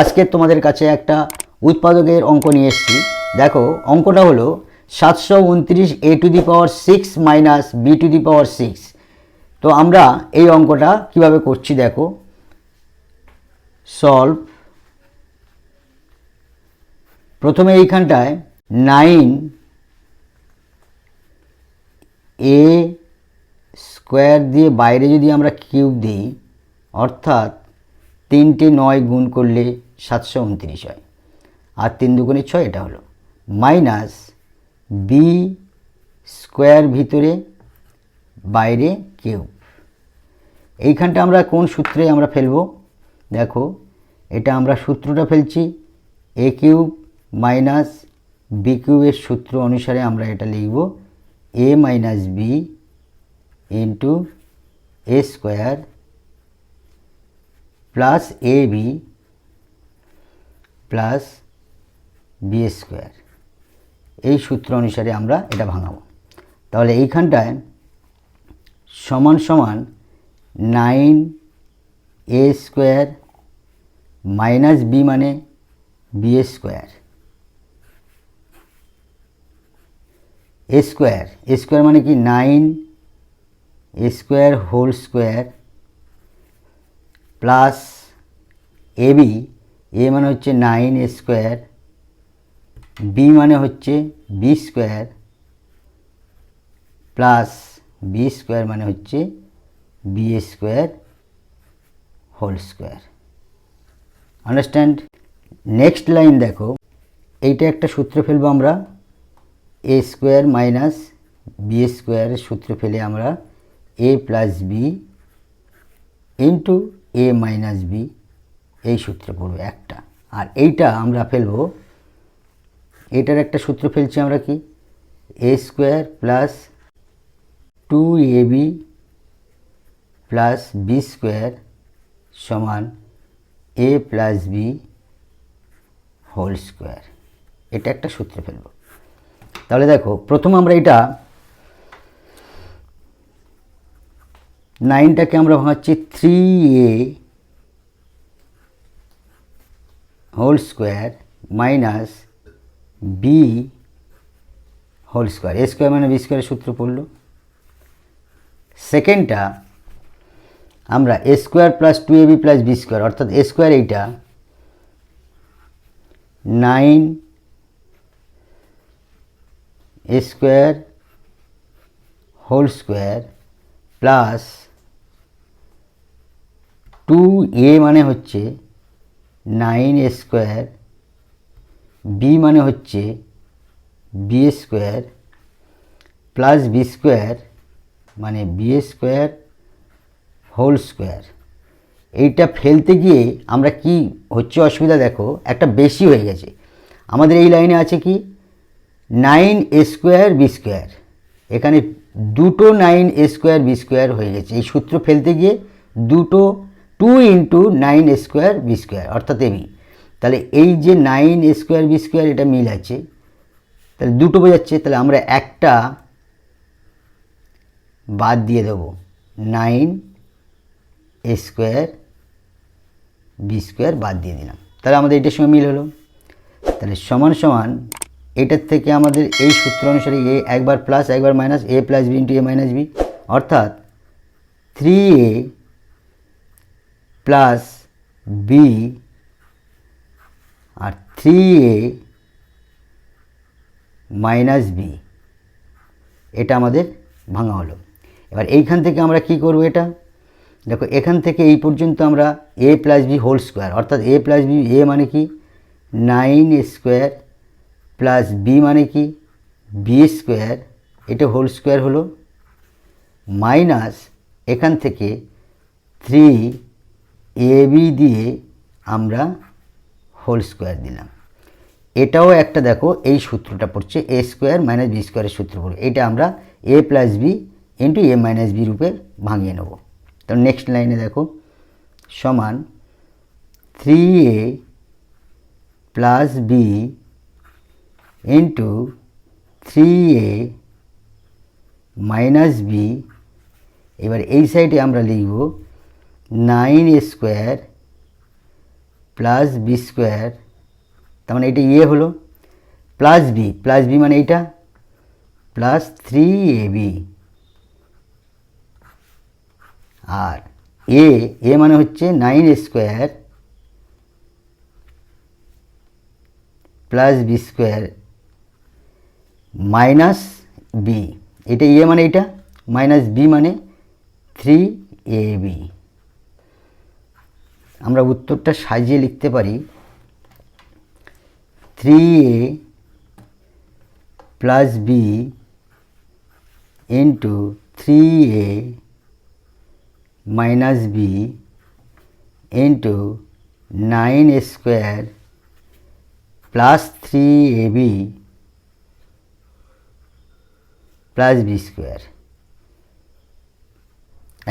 আজকে তোমাদের কাছে একটা উৎপাদকের অঙ্ক নিয়ে এসেছি। দেখো অঙ্কটা হলো 729 a to the power 6 minus b to the power 6। তো আমরা এই অঙ্কটা কিভাবে করছি দেখো। সলভ। প্রথমে এইখানটায় 9a স্কোয়ার দিয়ে বাইরে যদি আমরা কিউব দিই, অর্থাৎ 3টে 9 গুণ করলে 729 হয়, আর 3 দুগুণে 6, এটা হলো মাইনাস বি স্কোয়ার ভিতরে বাইরে কিউব। এইখানটা আমরা কোন সূত্রে আমরা ফেলবো দেখো, এটা আমরা সূত্রটা ফেলছি এ কিউব মাইনাস বি কিউবের সূত্র অনুসারে আমরা এটা লিখব এ minus B into A square plus A B plus B square. এই সূত্র অনুসারে আমরা এটা ভাঙাবো। তাহলে এইখানটায় সমান সমান 9a স্কোয়ার মাইনাস বি মানে বি স্কোয়ার, এ স্কোয়ার মানে কি 9a square whole square plus A B, A মানে হচ্ছে 9a স্কোয়ার, বি মানে হচ্ছে B square plus B square মানে হচ্ছে B square whole square. Understand? Next line দেখো, এইটা একটা সূত্র ফেলবো আমরা, এ স্কোয়ার মাইনাস বি স্কোয়ারের সূত্র ফেলে আমরা A plus B into A minus B, এই সূত্র পড়বো একটা। আর এইটা আমরা ফেলবো, এটার একটা সূত্র ফেলছি আমরা কি, A square plus 2ab plus B square সমান A plus B whole square. এটা একটা সূত্র ফেলব। তাহলে দেখো প্রথম আমরা এটা 9টাকে আমরা ভাঙাচ্ছি 3a whole square minus B whole square, A square মানে বি স্কোয়ারের সূত্র পড়ল। সেকেন্ডটা আমরা A square plus 2ab plus B square, অর্থাৎ এ স্কোয়ার এইটা 9a square whole square plus 2a মানে হচ্ছে 9a স্কোয়ার, বি মানে হচ্ছে B square plus B square মানে বি স্কোয়ার হোল স্কোয়ার। এইটা ফেলতে গিয়ে আমরা কি হচ্ছে অসুবিধা দেখো, একটা বেশি হয়ে গেছে। আমাদের এই লাইনে আছে কি 9a স্কোয়ার বি স্কোয়ার, এখানে দুটো 9a স্কোয়ার বি স্কোয়ার হয়ে গেছে। এই সূত্র ফেলতে গিয়ে দুটো 2 into 9a square B square অর্থাৎ এবি। তাহলে এই যে 9a স্কোয়ার বি স্কোয়ার এটা মিল আছে, তাহলে দুটো বোঝাচ্ছে। তাহলে আমরা একটা বাদ দিয়ে দেবো, 9a স্কোয়ার বি স্কোয়ার বাদ দিয়ে দিলাম। তাহলে আমাদের এটার সঙ্গে মিল হলো। তাহলে সমান সমান এটার থেকে আমাদের এই সূত্র অনুসারে এ একবার প্লাস একবার minus A plus B into A minus B, অর্থাৎ 3a প্লাস বি আর 3a মাইনাস বি, এটা আমাদের ভাঙা হলো। এবার এইখান থেকে আমরা কি করব, এটা দেখো এখান থেকে এই পর্যন্ত আমরা A plus B whole square, অর্থাৎ এ প্লাস বি, এ মানে কি 9a স্কোয়ার প্লাস বি মানে কি বি স্কোয়ার, এটা হোল স্কোয়ার হলো মাইনাস এখান থেকে 3ab দিয়ে আমরা হোল স্কোয়ার দিলাম। এটাও একটা দেখো এই সূত্রটা পড়ছে এ স্কোয়ার মাইনাস বি স্কোয়ারের সূত্র পড়বে, এটা আমরা A plus B into A minus B রূপে ভাঙিয়ে নেব। তো নেক্সট লাইনে দেখো সমান 3a plus B into 3a minus B. এবার এই সাইডে আমরা লিখব 9a square plus B square, তার মানে এটা এ হলো, প্লাস বি মানে এইটা প্লাস 3ab, আর এ মানে হচ্ছে 9a² plus B square minus B, এটা এ মানে এটা, মাইনাস বি মানে 3ab। আমরা উত্তরটা সাজিয়ে লিখতে পারি 3a plus B into 3a minus B into 9a² plus 3ab plus B square,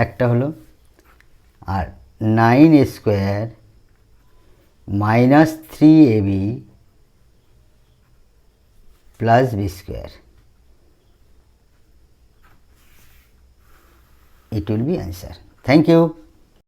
একটা হলো, আর 9a² minus 3ab plus B square, it will be answer. Thank you.